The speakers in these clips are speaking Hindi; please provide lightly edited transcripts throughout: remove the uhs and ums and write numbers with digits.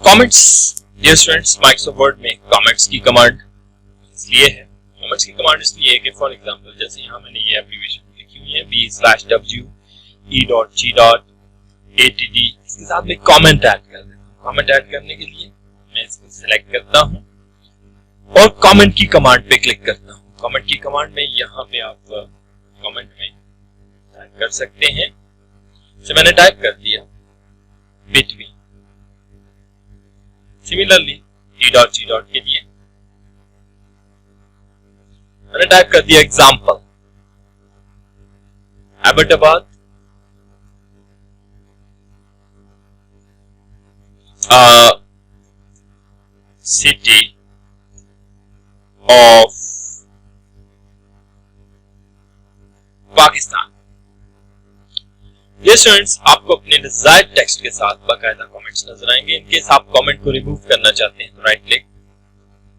Comments. Dear students, Microsoft Word में कमेंट्स की कमांड इसलिए है, कमेंट्स की कमांड इसलिए है कि फॉर एग्जांपल जैसे यहाँ मैंने ये एब्रिविएशन लिखी हुई है b/w.e.g.add, इसके साथ में कमेंट ऐड कर देता हूँ। कमेंट ऐड करने के लिए मैं इसको सिलेक्ट करता हूँ और कमेंट की कमांड पे क्लिक करता हूँ। कमेंट की कमांड में यहाँ पे आप कमेंट में टाइप कर सकते हैं। तो मैंने टाइप कर दिया बिटवीन। Similarly e.g. के लिए मैंने टाइप कर दिया example Ahmedabad city of Pakistan. ये स्टूडेंट्स आपको अपने डिजायर्ड टेक्स्ट के साथ बाकायदा कमेंट्स नजर आएंगे। इनकेस आप कमेंट को रिमूव करना चाहते हैं तो राइट क्लिक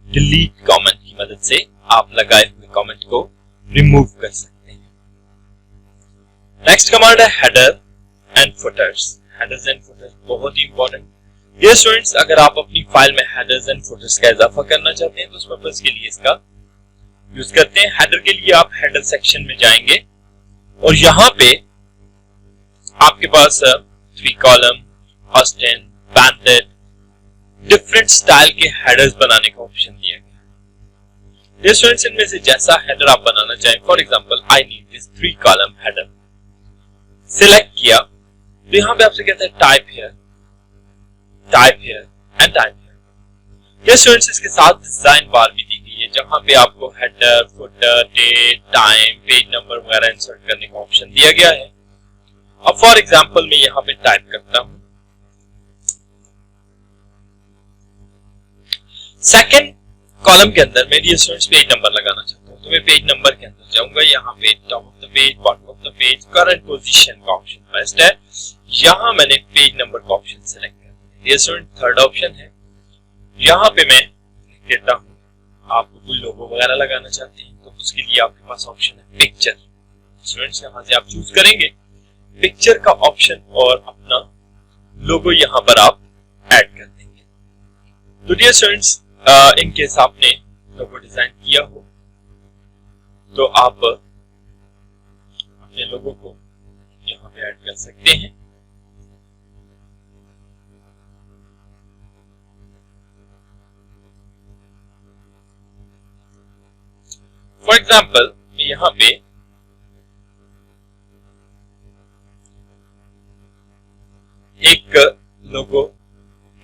डिलीट कमेंट की मदद से आप लगाए हुए कमेंट को रिमूव कर सकते हैं। नेक्स्ट कमांड है header and putters. Headers and putters बहुत ही इंपॉर्टेंट। ये स्टूडेंट्स अगर आप अपनी फाइल में हेडर्स एंड फुटर्स का इजाफा करना चाहते हैं तो उस पर्पस के लिए इसका यूज करते हैं। हेडर के लिए आप हेडर सेक्शन में जाएंगे और यहां पे आपके पास 3 कॉलम, ऑस्टेन, बैंडेड, डिफरेंट स्टाइल के हेडर्स बनाने का ऑप्शन दिया गया है। स्टूडेंट्स इनमें से जैसा हेडर आप बनाना चाहें, for example I need this 3 column header, select किया तो यहां पे आपसे कहता है type here and type here. ये स्टूडेंट्स इसके साथ डिजाइन बार भी दी गई है जहां पे आपको header, footer, date, time, page number वगैरह इंसर्ट करने का ऑप्शन दिया गया है। अब फॉर एग्जांपल मैं यहां पे टाइप करता हूं सेकंड कॉलम के अंदर मैं डियर स्टूडेंट्स पेज नंबर लगाना चाहता हूं तो मैं पेज नंबर के अंदर जाऊंगा। यहां पे top of the page, bottom of the page, current position का ऑप्शन बेस्ट है। यहां मैंने पेज नंबर का ऑप्शन सिलेक्ट कर दिया। डियर स्टूडेंट थर्ड ऑप्शन है, यहां पे मैं लिख देता हूं आपको कोई लोगो वगैरह लगाना चाहते हैं तो उसके लिए आपके पास ऑप्शन है पिक्चर। स्टूडेंट्स यहां से आप चूज करेंगे पिक्चर का ऑप्शन और अपना लोगो यहां पर आप ऐड कर देंगे। तो डियर स्टूडेंट्स इन केस आपने लोगो डिजाइन किया हो तो आप अपने लोगो को यहां पे ऐड कर सकते हैं। फॉर एग्जाम्पल मैं यहां पे एक लोगो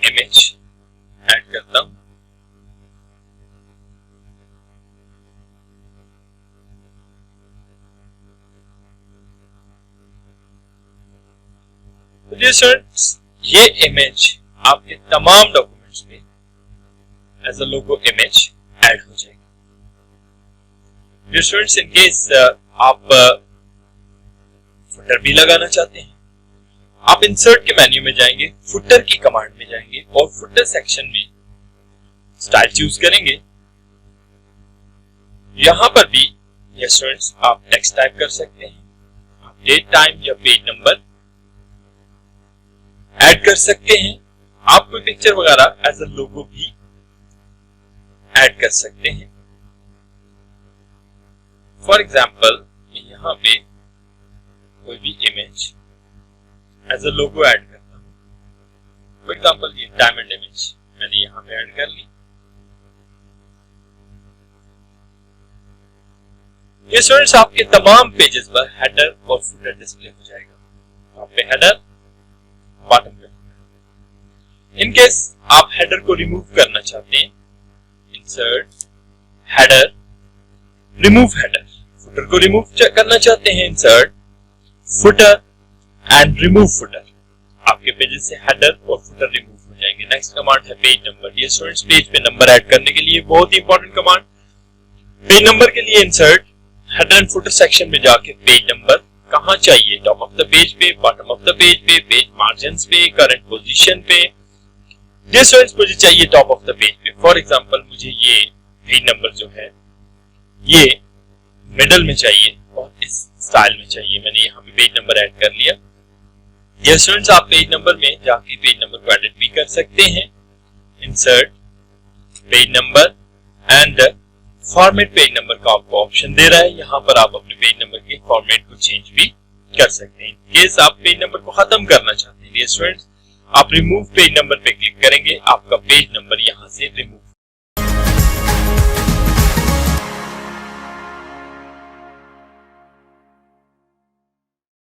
इमेज ऐड करता हूं। तो डियर स्टूडेंट्स ये इमेज आपके तमाम डॉक्यूमेंट्स में as a logo image add हो जाएगी। डियर स्टूडेंट्स इन केस आप फुटर भी लगाना चाहते हैं, आप इंसर्ट के मेन्यू में जाएंगे, फुटर की कमांड में जाएंगे और फुटर सेक्शन में स्टाइल चूज करेंगे। यहां पर भी ये स्टूडेंट्स आप टेक्स्ट टाइप कर सकते हैं, आप डेट, टाइम या पेज नंबर ऐड कर सकते हैं। आप कोई पिक्चर वगैरह एज अ लोगो भी ऐड कर सकते हैं। फॉर एग्जाम्पल मैं यहां पे कोई भी image as a logo add करता हूं। फॉर एग्जाम्पल ये डायमंड इमेज मैंने यहां पे ऐड कर ली। ये स्टूडेंट्स आपके तमाम पेजेस पर हेडर और फुटर डिस्प्ले हो जाएगा। टॉप पे हेडर, बॉटम पे फुटर। इन केस आप हेडर को रिमूव करना चाहते हैं, insert header, remove header. Footer को रिमूव करना चाहते हैं, insert footer and remove footer. आपके पेजेस से हेडर और फुटर रिमूव हो जाएंगे। नेक्स्ट कमांड है page number. Dear students page पे नंबर ऐड करने के लिए बहुत ही इंपॉर्टेंट कमांड। पेज नंबर के लिए insert header and footer section में जाके पेज नंबर कहां चाहिए, टॉप ऑफ द पेज पे, बॉटम ऑफ द पेज पे, पेज मार्जिन्स पे, करंट पोजीशन पे। डियर स्टूडेंट्स मुझे चाहिए टॉप ऑफ द पेज पे। फॉर एग्जांपल मुझे ये पेज नंबर जो है ये मिडल में चाहिए और इस स्टाइल में चाहिए। मैंने यहाँ पे पेज नंबर ऐड कर लिया। ये स्टूडेंट्स आप पेज नंबर में जाके पेज नंबर को एडिट भी कर सकते हैं insert page number and format page number का आपको ऑप्शन दे रहा है। यहाँ पर आप अपने पेज नंबर के फॉर्मेट को चेंज भी कर सकते हैं। केस आप पेज नंबर को खत्म करना चाहते हैं डियर स्टूडेंट्स, आप रिमूव पेज नंबर पे क्लिक करेंगे, आपका पेज नंबर यहाँ से रिमूव